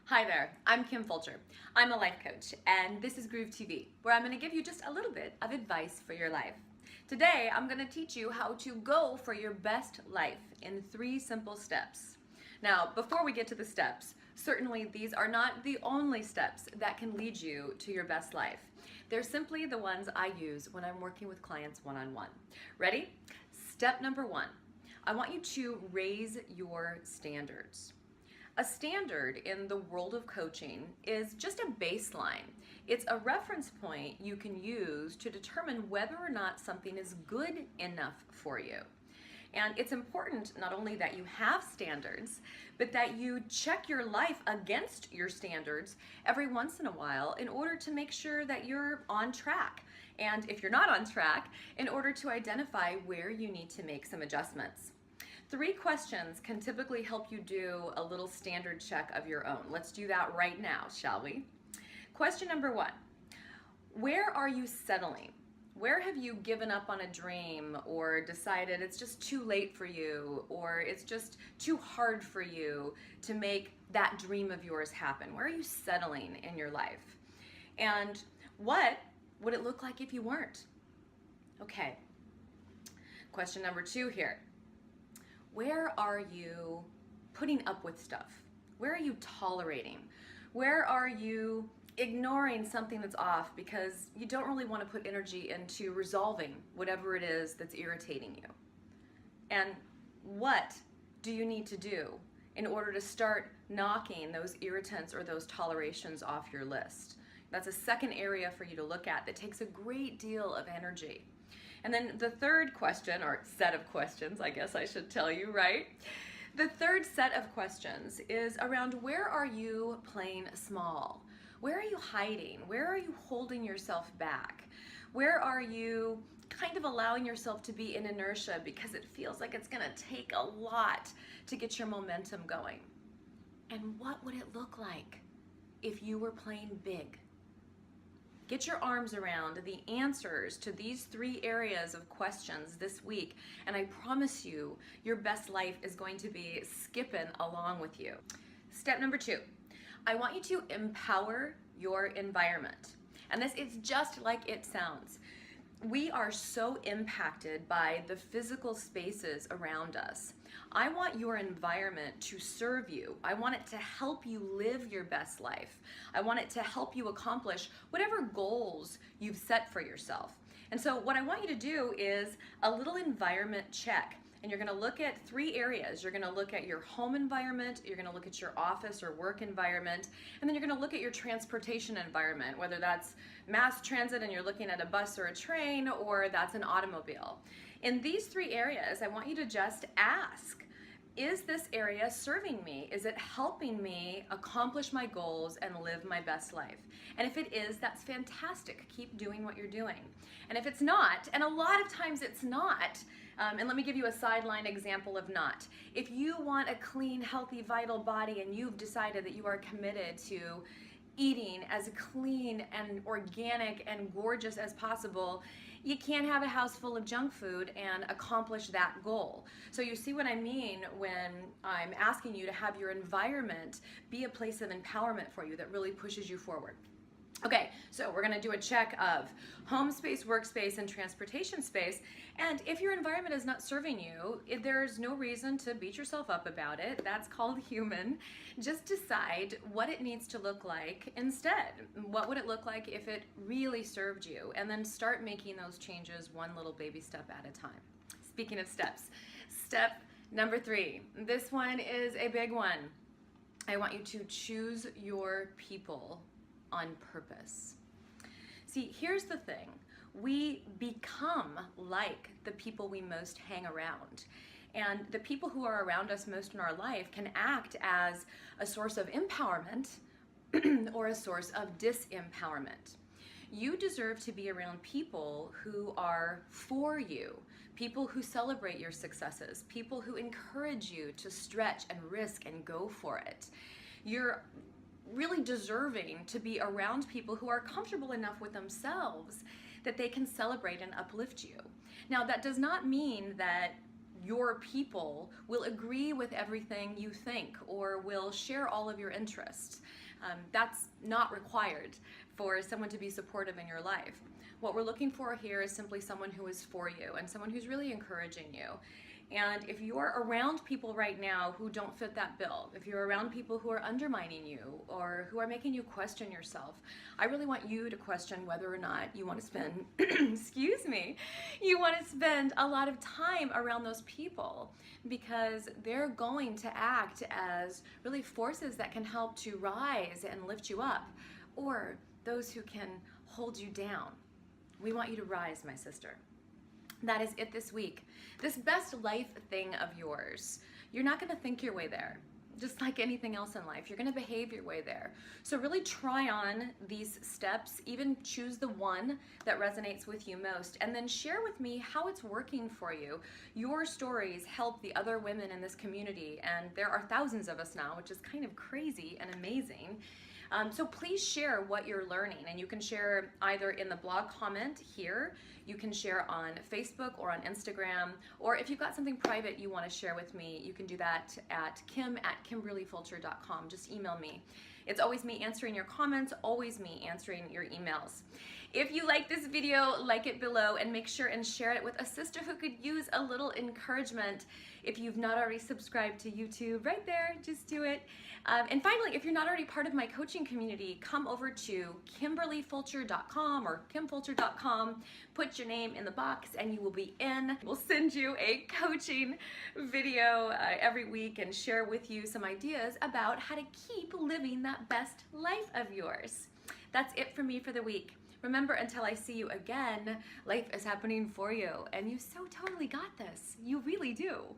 Hi there, I'm Kim Fulcher. I'm a life coach, and this is GrooveTV, where I'm going to give you just a little bit of advice for your life. Today, I'm going to teach you how to go for your best life in 3 simple steps. Now, before we get to the steps, certainly these are not the only steps that can lead you to your best life. They're simply the ones I use when I'm working with clients one-on-one. Ready? Step number 1. I want you to raise your standards. A standard in the world of coaching is just a baseline. It's a reference point you can use to determine whether or not something is good enough for you. And it's important not only that you have standards, but that you check your life against your standards every once in a while in order to make sure that you're on track. And if you're not on track, in order to identify where you need to make some adjustments. 3 questions can typically help you do a little standard check of your own. Let's do that right now, shall we? Question number 1. Where are you settling? Where have you given up on a dream or decided it's just too late for you or it's just too hard for you to make that dream of yours happen? Where are you settling in your life? And what would it look like if you weren't? Okay. Question number 2 here. Where are you putting up with stuff? Where are you tolerating? Where are you ignoring something that's off because you don't really want to put energy into resolving whatever it is that's irritating you? And what do you need to do in order to start knocking those irritants or those tolerations off your list? That's a second area for you to look at that takes a great deal of energy. And then the third question, or set of questions, I guess I should tell you, right? The third set of questions is around where are you playing small? Where are you hiding? Where are you holding yourself back? Where are you kind of allowing yourself to be in inertia because it feels like it's gonna take a lot to get your momentum going? And what would it look like if you were playing big? Get your arms around the answers to these 3 areas of questions this week, and I promise you, your best life is going to be skipping along with you. Step number 2, I want you to empower your environment. And this is just like it sounds. We are so impacted by the physical spaces around us. I want your environment to serve you. I want it to help you live your best life. I want it to help you accomplish whatever goals you've set for yourself. And so what I want you to do is a little environment check. And you're going to look at 3 areas. You're going to look at your home environment, you're going to look at your office or work environment, and then you're going to look at your transportation environment, whether that's mass transit and you're looking at a bus or a train, or that's an automobile. In these 3 areas, I want you to just ask, is this area serving me? Is it helping me accomplish my goals and live my best life? And if it is, that's fantastic. Keep doing what you're doing. And if it's not, and a lot of times it's not, and let me give you a sideline example of not. If you want a clean, healthy, vital body and you've decided that you are committed to eating as clean and organic and gorgeous as possible, you can't have a house full of junk food and accomplish that goal. So you see what I mean when I'm asking you to have your environment be a place of empowerment for you that really pushes you forward. Okay, so we're gonna do a check of home space, workspace, and transportation space. And if your environment is not serving you, there's no reason to beat yourself up about it. That's called human. Just decide what it needs to look like instead. What would it look like if it really served you? And then start making those changes one little baby step at a time. Speaking of steps, step number 3. This one is a big one. I want you to choose your people on purpose. See, here's the thing. We become like the people we most hang around. And the people who are around us most in our life can act as a source of empowerment or a source of disempowerment. You deserve to be around people who are for you, people who celebrate your successes, people who encourage you to stretch and risk and go for it. You're really deserving to be around people who are comfortable enough with themselves that they can celebrate and uplift you. Now, that does not mean that your people will agree with everything you think or will share all of your interests. That's not required for someone to be supportive in your life. What we're looking for here is simply someone who is for you and someone who's really encouraging you. And if you're around people right now who don't fit that bill, if you're around people who are undermining you or who are making you question yourself, I really want you to question whether or not you want to spend, excuse me, you want to spend a lot of time around those people, because they're going to act as really forces that can help to rise and lift you up, or those who can hold you down. We want you to rise, my sister. That is it this week. This best life thing of yours, you're not going to think your way there. Just like anything else in life, you're going to behave your way there. So really try on these steps, even choose the one that resonates with you most, and then share with me how it's working for you. Your stories help the other women in this community, and there are thousands of us now, which is kind of crazy and amazing. So please share what you're learning, and you can share either in the blog comment here, you can share on Facebook or on Instagram, or if you've got something private you want to share with me, you can do that at kim@kimberlyfulcher.com. Just email me. It's always me answering your comments, always me answering your emails. If you like this video, like it below and make sure and share it with a sister who could use a little encouragement. If you've not already subscribed to YouTube, right there, just do it. And finally, if you're not already part of my coaching community, come over to kimberlyfulcher.com or kimfulcher.com, put your name in the box and you will be in. We'll send you a coaching video every week and share with you some ideas about how to keep living that best life of yours. That's it for me for the week. Remember, until I see you again, life is happening for you, and you so totally got this. You really do.